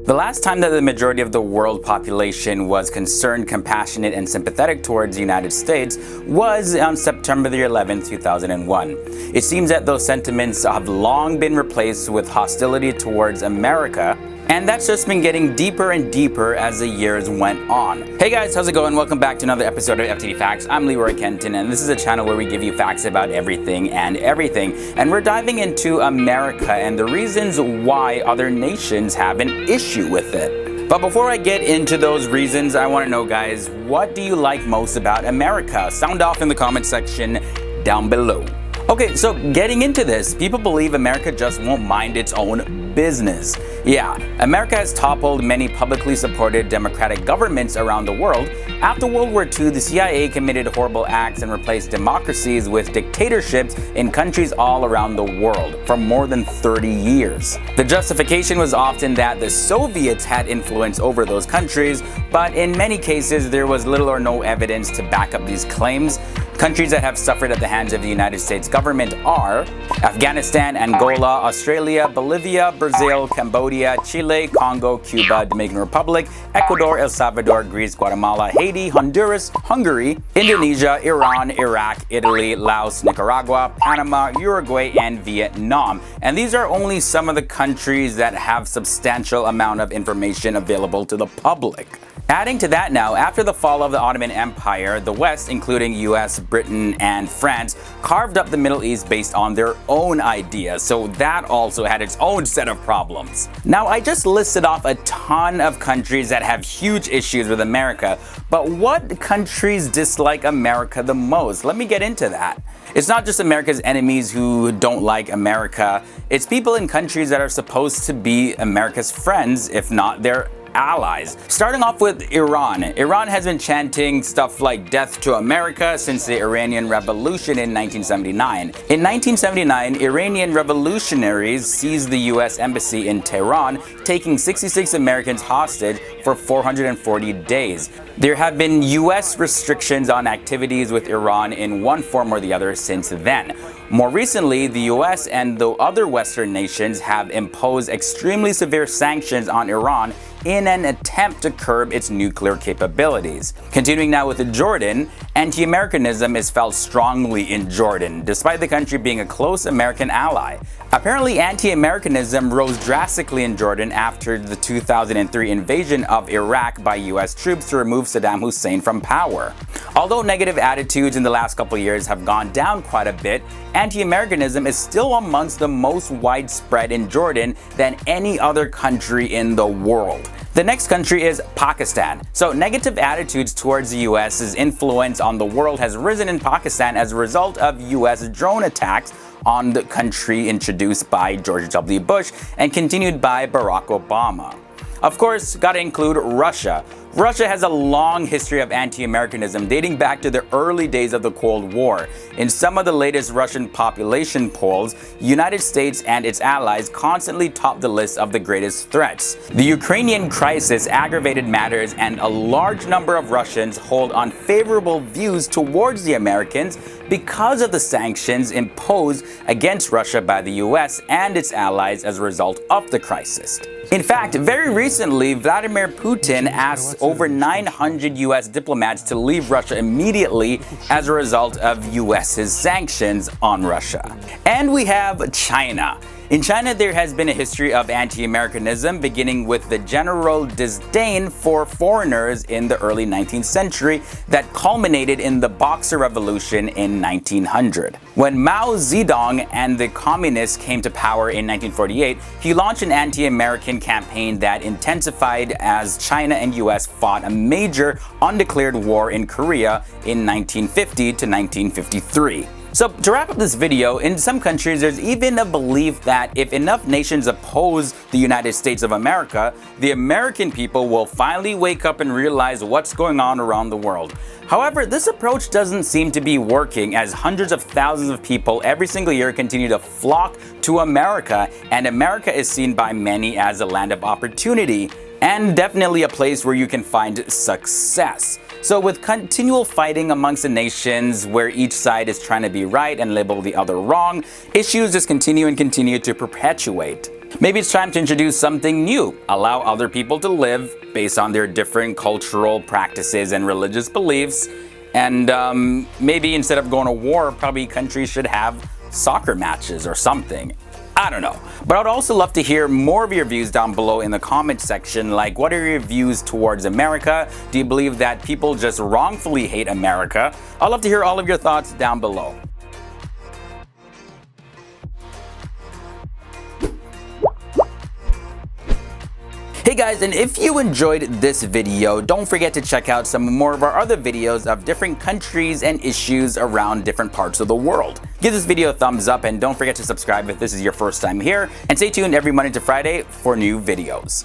The last time that the majority of the world population was concerned, compassionate, and sympathetic towards the United States was on September the 11th, 2001. It seems that those sentiments have long been replaced with hostility towards America, and that's just been getting deeper and deeper as the years went on. Hey guys, how's it going? Welcome back to another episode of FTD Facts. I'm Leroy Kenton, and this is a channel where we give you facts about everything and everything. And we're diving into America and the reasons why other nations have an issue with it. But before I get into those reasons, I want to know, guys, what do you like most about America? Sound off in the comment section down below. Okay, so getting into this, people believe America just won't mind its own business. Yeah, America has toppled many publicly supported democratic governments around the world. After World War II, the CIA committed horrible acts and replaced democracies with dictatorships in countries all around the world for more than 30 years. The justification was often that the Soviets had influence over those countries, but in many cases there was little or no evidence to back up these claims. Countries that have suffered at the hands of the United States government are Afghanistan, Angola, Australia, Bolivia, Brazil, Cambodia, Chile, Congo, Cuba, Dominican Republic, Ecuador, El Salvador, Greece, Guatemala, Haiti, Honduras, Hungary, Indonesia, Iran, Iraq, Italy, Laos, Nicaragua, Panama, Uruguay, and Vietnam. And these are only some of the countries that have substantial amount of information available to the public. Adding to that now, after the fall of the Ottoman Empire, the West, including US, Britain, and France, carved up the Middle East based on their own ideas, so that also had its own set of problems. Now, I just listed off a ton of countries that have huge issues with America, but what countries dislike America the most? Let me get into that. It's not just America's enemies who don't like America, it's people in countries that are supposed to be America's friends, if not their allies. Starting off with Iran. Iran has been chanting stuff like death to America since the Iranian Revolution in 1979. In 1979, Iranian revolutionaries seized the US embassy in Tehran, taking 66 Americans hostage for 440 days. There have been US restrictions on activities with Iran in one form or the other since then. More recently, the US and the other Western nations have imposed extremely severe sanctions on Iran in an attempt to curb its nuclear capabilities. Continuing now with Jordan, anti-Americanism is felt strongly in Jordan, despite the country being a close American ally. Apparently, anti-Americanism rose drastically in Jordan after the 2003 invasion of Iraq by US troops to remove Saddam Hussein from power. Although negative attitudes in the last couple years have gone down quite a bit, anti-Americanism is still amongst the most widespread in Jordan than any other country in the world. The next country is Pakistan. So negative attitudes towards the US's influence on the world has risen in Pakistan as a result of US drone attacks on the country introduced by George W. Bush and continued by Barack Obama. Of course, gotta include Russia. Russia has a long history of anti-Americanism dating back to the early days of the Cold War. In some of the latest Russian population polls, the United States and its allies constantly top the list of the greatest threats. The Ukrainian crisis aggravated matters, and a large number of Russians hold unfavorable views towards the Americans because of the sanctions imposed against Russia by the US and its allies as a result of the crisis. In fact, very recently, Vladimir Putin asked over 900 US diplomats to leave Russia immediately as a result of US's sanctions on Russia. And we have China. In China, there has been a history of anti-Americanism, beginning with the general disdain for foreigners in the early 19th century that culminated in the Boxer Revolution in 1900. When Mao Zedong and the communists came to power in 1948, he launched an anti-American campaign that intensified as China and US fought a major undeclared war in Korea in 1950 to 1953. So to wrap up this video, in some countries there's even a belief that if enough nations oppose the United States of America, the American people will finally wake up and realize what's going on around the world. However, this approach doesn't seem to be working, as hundreds of thousands of people every single year continue to flock to America, and America is seen by many as a land of opportunity and definitely a place where you can find success. So with continual fighting amongst the nations where each side is trying to be right and label the other wrong, issues just continue to perpetuate. Maybe it's time to introduce something new, allow other people to live based on their different cultural practices and religious beliefs, and maybe instead of going to war, probably countries should have soccer matches or something. I don't know. But I'd also love to hear more of your views down below in the comment section. Like, what are your views towards America? Do you believe that people just wrongfully hate America? I'd love to hear all of your thoughts down below. Hey guys, and if you enjoyed this video, don't forget to check out some more of our other videos of different countries and issues around different parts of the world. Give this video a thumbs up and don't forget to subscribe if this is your first time here, and stay tuned every Monday to Friday for new videos.